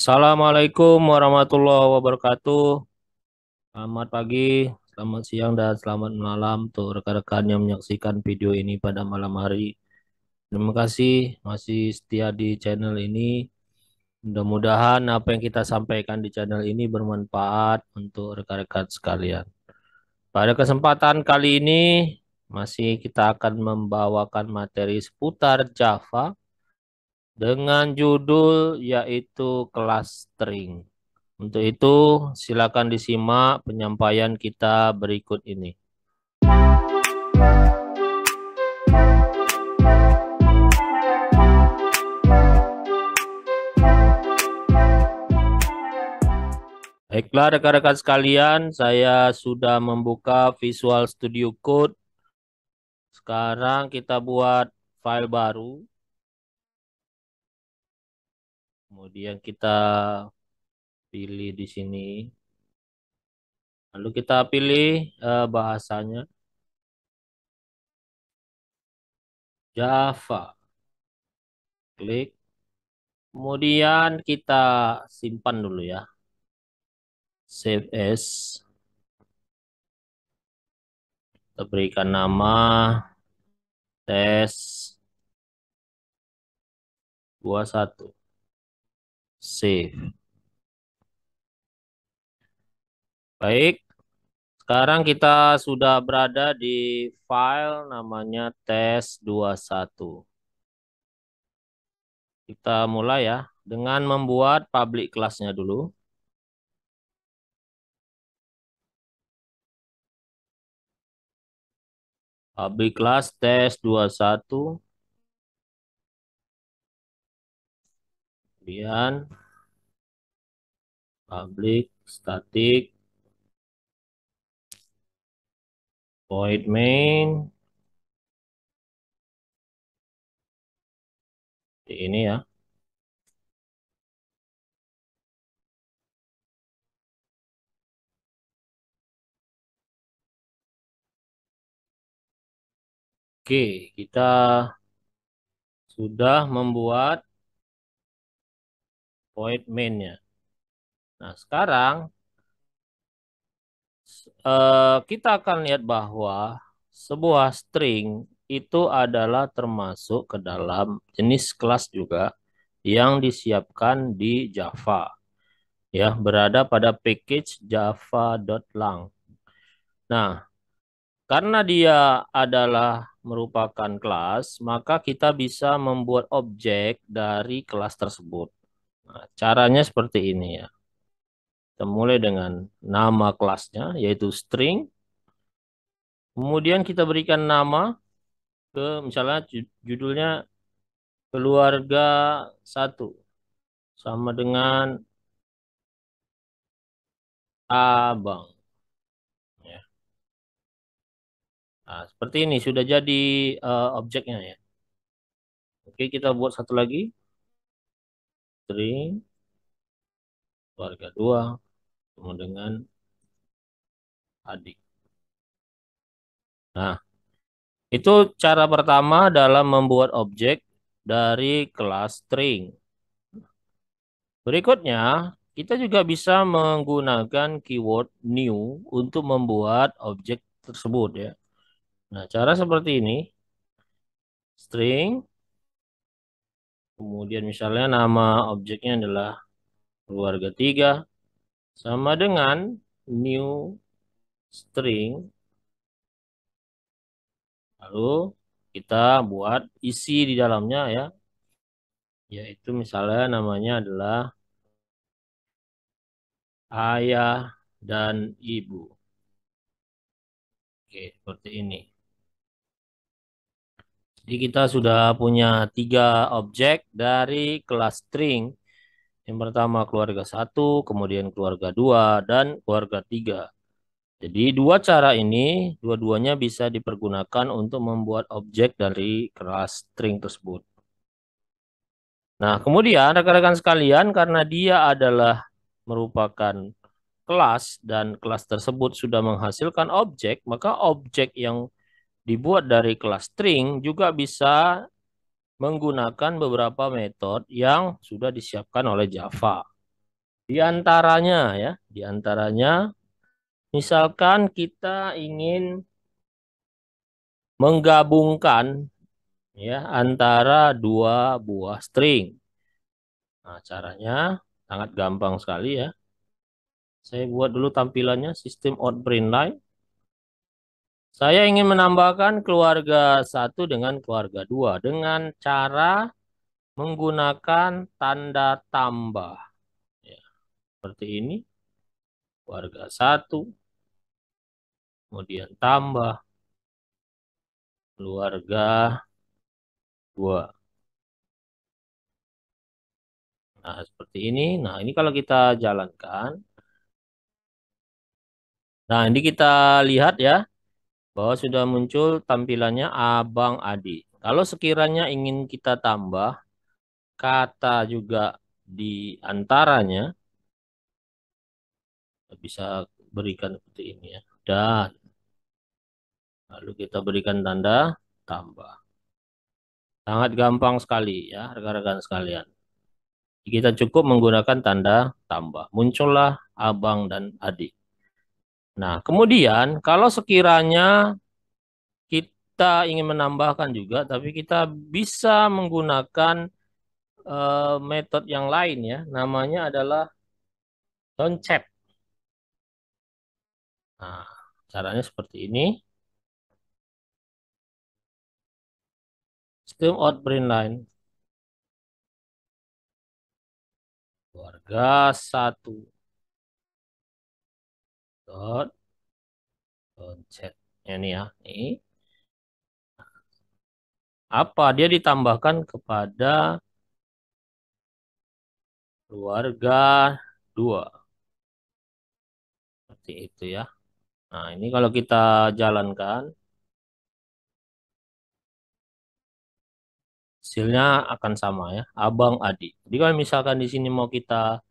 Assalamualaikum warahmatullahi wabarakatuh. Selamat pagi, selamat siang, dan selamat malam untuk rekan-rekan yang menyaksikan video ini pada malam hari. Terima kasih masih setia di channel ini. Mudah-mudahan apa yang kita sampaikan di channel ini bermanfaat untuk rekan-rekan sekalian. Pada kesempatan kali ini masih kita akan membawakan materi seputar Java dengan judul yaitu clustering. Untuk itu, silakan disimak penyampaian kita berikut ini. Baiklah rekan-rekan sekalian, saya sudah membuka Visual Studio Code. Sekarang kita buat file baru. Kemudian kita pilih di sini. Lalu kita pilih bahasanya Java. Klik. Kemudian kita simpan dulu ya. Save as. Kita berikan nama tes 21. Save. Baik, sekarang kita sudah berada di file namanya tes21. Kita mulai ya dengan membuat public class-nya dulu. Public class tes21. Kemudian public static void main. Ini ya. Oke, kita sudah membuat void main-nya. Nah, sekarang kita akan lihat bahwa sebuah string itu adalah termasuk ke dalam jenis kelas juga yang disiapkan di Java. Ya, berada pada package java.lang. Nah, karena dia adalah merupakan kelas, maka kita bisa membuat objek dari kelas tersebut. Nah, caranya seperti ini ya. Kita mulai dengan nama kelasnya, yaitu string. Kemudian kita berikan nama ke misalnya judulnya keluarga 1 sama dengan abang ya. Nah, seperti ini sudah jadi objeknya ya. Oke, kita buat satu lagi string keluarga 2 sama dengan adik. Nah, itu cara pertama dalam membuat objek dari kelas string. Berikutnya, kita juga bisa menggunakan keyword new untuk membuat objek tersebut ya. Nah, cara seperti ini, string, kemudian misalnya nama objeknya adalah keluarga 3, sama dengan new string, lalu kita buat isi di dalamnya ya, yaitu misalnya namanya adalah ayah dan ibu. Oke, seperti ini. Jadi kita sudah punya 3 objek dari kelas string. Yang pertama keluarga 1, kemudian keluarga 2, dan keluarga 3. Jadi dua cara ini, dua-duanya bisa dipergunakan untuk membuat objek dari kelas string tersebut. Nah, kemudian rekan-rekan sekalian, karena dia adalah merupakan kelas dan kelas tersebut sudah menghasilkan objek, maka objek yang dibuat dari kelas string juga bisa menggunakan beberapa metode yang sudah disiapkan oleh Java. Di antaranya ya, di antaranya misalkan kita ingin menggabungkan ya antara dua buah string. Nah, caranya sangat gampang sekali ya. Saya buat dulu tampilannya sistem out print line. Saya ingin menambahkan keluarga satu dengan keluarga dua dengan cara menggunakan tanda tambah. Ya, seperti ini, keluarga satu, kemudian tambah keluarga dua. Nah, seperti ini. Nah, ini kalau kita jalankan. Nah, ini kita lihat ya, bahwa sudah muncul tampilannya abang adik. Kalau sekiranya ingin kita tambah kata juga di antaranya, bisa berikan seperti ini ya. Dan lalu kita berikan tanda tambah. Sangat gampang sekali ya, rekan-rekan sekalian. Kita cukup menggunakan tanda tambah. Muncullah abang dan adik. Nah, kemudian kalau sekiranya kita ingin menambahkan juga, tapi kita bisa menggunakan metode yang lain ya. Namanya adalah doncet. Nah, caranya seperti ini. Sistem out print line. Keluarga satu. Dot doncet. Ini ya. Ini apa? Dia ditambahkan kepada keluarga dua. Seperti itu ya. Nah, ini kalau kita jalankan, hasilnya akan sama ya, abang adik. Jadi kalau misalkan di sini mau kita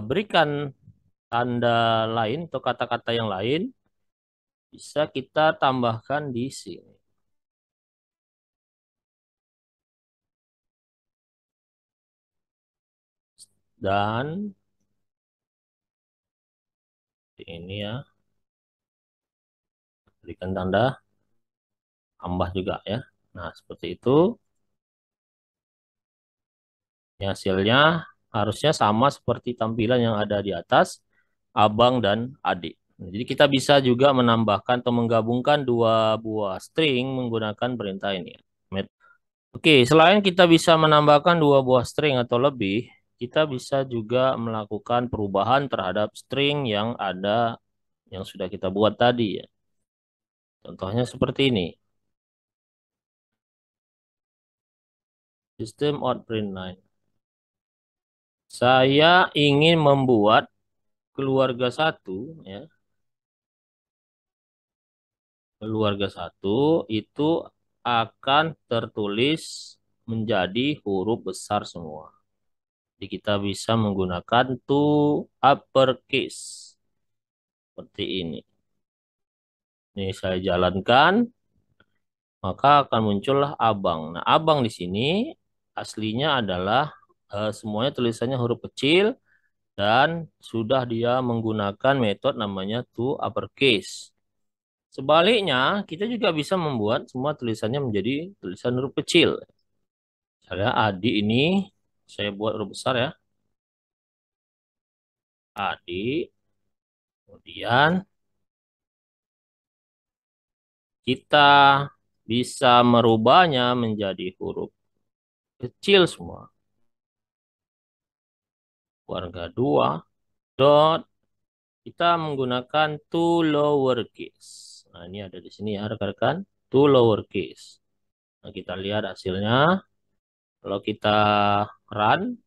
berikan tanda lain atau kata-kata yang lain, bisa kita tambahkan di sini. Dan di ini ya, berikan tanda tambah juga ya. Nah, seperti itu. Ya, hasilnya harusnya sama seperti tampilan yang ada di atas, abang dan adik. Nah, jadi kita bisa juga menambahkan atau menggabungkan dua buah string menggunakan perintah ini. Oke, selain kita bisa menambahkan dua buah string atau lebih, kita bisa juga melakukan perubahan terhadap string yang ada yang sudah kita buat tadi ya. Contohnya seperti ini. Sistem out print line. Saya ingin membuat keluarga satu ya. Keluarga satu itu akan tertulis menjadi huruf besar semua. Jadi kita bisa menggunakan to uppercase seperti ini. Ini saya jalankan, maka akan muncullah abang. Nah, abang di sini aslinya adalah semuanya tulisannya huruf kecil dan sudah dia menggunakan metode namanya to uppercase. Sebaliknya, kita juga bisa membuat semua tulisannya menjadi tulisan huruf kecil. Saya adik ini, saya buat huruf besar ya. Adik, kemudian kita bisa merubahnya menjadi huruf kecil semua. Keluarga dua, dot, kita menggunakan to lowercase. Nah, ini ada di sini ya, rekan-rekan. To lowercase. Nah, kita lihat hasilnya. Kalau kita run,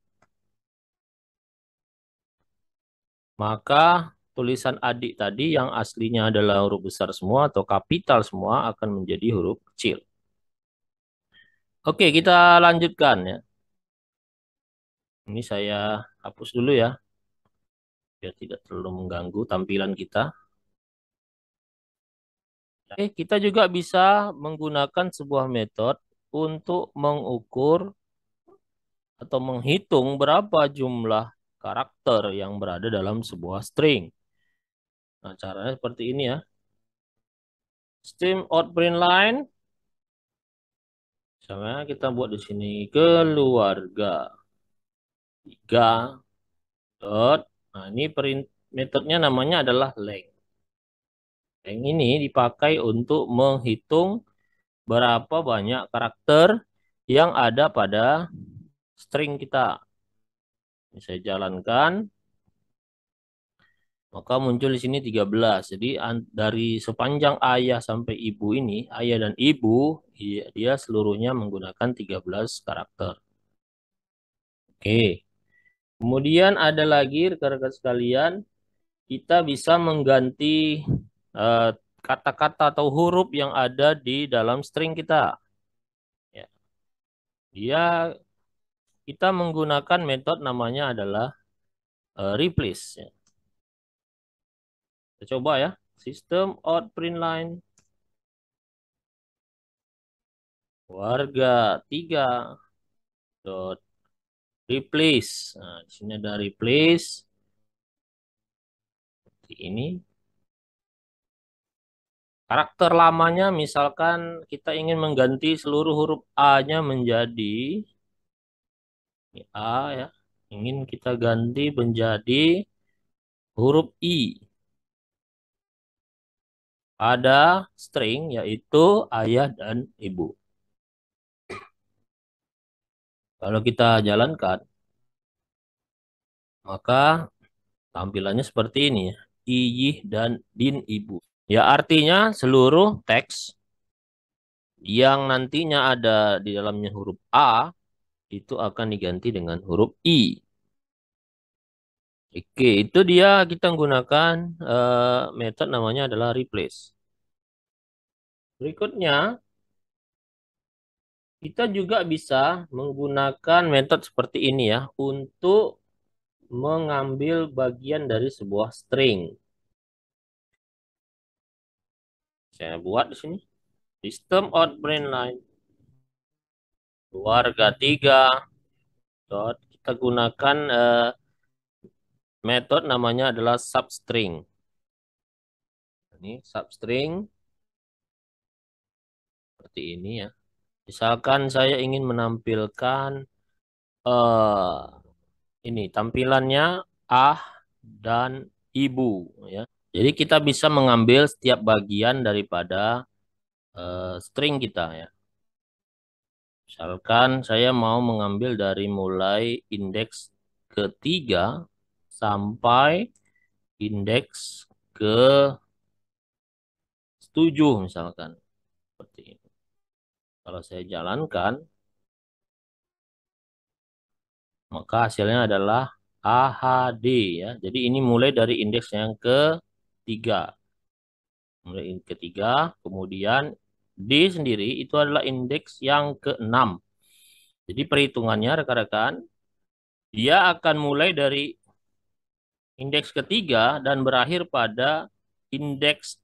maka tulisan adik tadi yang aslinya adalah huruf besar semua atau kapital semua akan menjadi huruf kecil. Oke, kita lanjutkan ya. Ini saya hapus dulu ya, biar tidak terlalu mengganggu tampilan kita. Oke, kita juga bisa menggunakan sebuah metode untuk mengukur atau menghitung berapa jumlah karakter yang berada dalam sebuah string. Nah, caranya seperti ini ya. Stream out print line. Misalnya kita buat di sini keluarga 3 dot. Nah, ini metodenya namanya adalah length. Length ini dipakai untuk menghitung berapa banyak karakter yang ada pada string kita. Ini saya jalankan, maka muncul di sini 13. Jadi dari sepanjang ayah sampai ibu ini, ayah dan ibu, dia seluruhnya menggunakan 13 karakter. Oke. Kemudian ada lagi rekan-rekan sekalian, kita bisa mengganti eh, kata-kata atau huruf yang ada di dalam string kita. Ya. Kita menggunakan metode namanya adalah replace. Ya. Kita coba ya. System out print line. Warga 3 dot replace. Nah, di sini ada replace. Seperti ini. Karakter lamanya misalkan kita ingin mengganti seluruh huruf A-nya menjadi ini A ya. Ingin kita ganti menjadi huruf I. Ada string yaitu ayah dan ibu. Kalau kita jalankan, maka tampilannya seperti ini ya. Iyih dan din ibu. Ya artinya seluruh teks yang nantinya ada di dalamnya huruf A itu akan diganti dengan huruf I. Oke, itu dia kita menggunakan metode namanya adalah replace. Berikutnya, kita juga bisa menggunakan metode seperti ini ya untuk mengambil bagian dari sebuah string. Saya buat di sini. System out print line. Keluarga 3. Dot. Kita gunakan metode namanya adalah substring. Ini substring seperti ini ya. Misalkan saya ingin menampilkan eh ini tampilannya ah dan ibu ya. Jadi kita bisa mengambil setiap bagian daripada string kita ya. Misalkan saya mau mengambil dari mulai indeks ketiga sampai indeks ke 7 misalkan. Seperti ini. Kalau saya jalankan, maka hasilnya adalah AHD ya. Jadi ini mulai dari indeks yang ketiga. Mulai ketiga, kemudian D sendiri itu adalah indeks yang keenam. Jadi perhitungannya rekan-rekan, dia akan mulai dari indeks ketiga dan berakhir pada indeks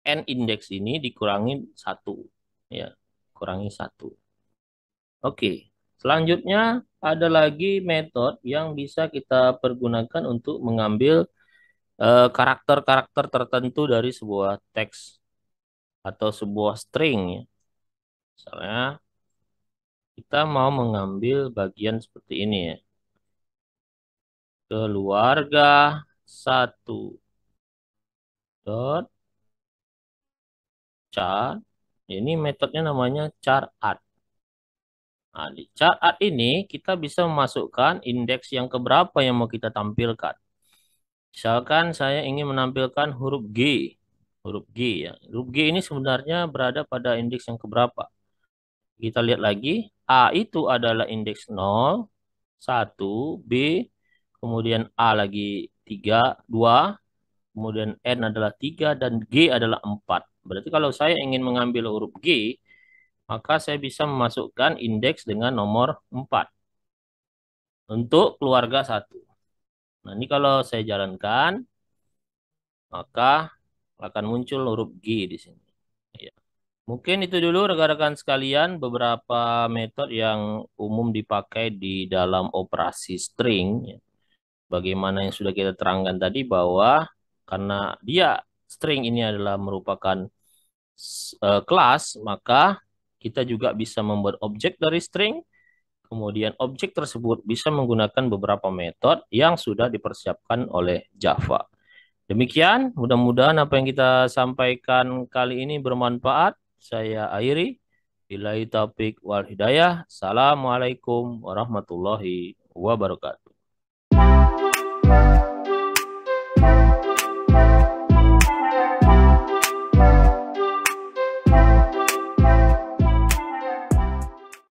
N indeks ini dikurangi satu. Ya, kurangi satu. Oke, selanjutnya ada lagi metode yang bisa kita pergunakan untuk mengambil karakter-karakter tertentu dari sebuah teks atau sebuah string ya. Misalnya kita mau mengambil bagian seperti ini ya. Keluarga 1 dot char. Ini metodenya namanya char add. Nah, di char add ini kita bisa memasukkan indeks yang keberapa yang mau kita tampilkan. Misalkan saya ingin menampilkan huruf G. Huruf G ya. Huruf G ini sebenarnya berada pada indeks yang keberapa? Kita lihat lagi. A itu adalah indeks 0, 1, B, kemudian A lagi 3, 2, kemudian N adalah 3, dan G adalah 4. Berarti kalau saya ingin mengambil huruf G, maka saya bisa memasukkan indeks dengan nomor 4 untuk keluarga 1. Nah, ini kalau saya jalankan, maka akan muncul huruf G di sini. Ya. Mungkin itu dulu rekan-rekan sekalian beberapa metode yang umum dipakai di dalam operasi string. Ya. bagaimana yang sudah kita terangkan tadi bahwa karena dia string ini adalah merupakan kelas, maka kita juga bisa membuat objek dari string. Kemudian objek tersebut bisa menggunakan beberapa metode yang sudah dipersiapkan oleh Java. Demikian, mudah-mudahan apa yang kita sampaikan kali ini bermanfaat. Saya akhiri. Billahi taufik wal hidayah. Assalamualaikum warahmatullahi wabarakatuh.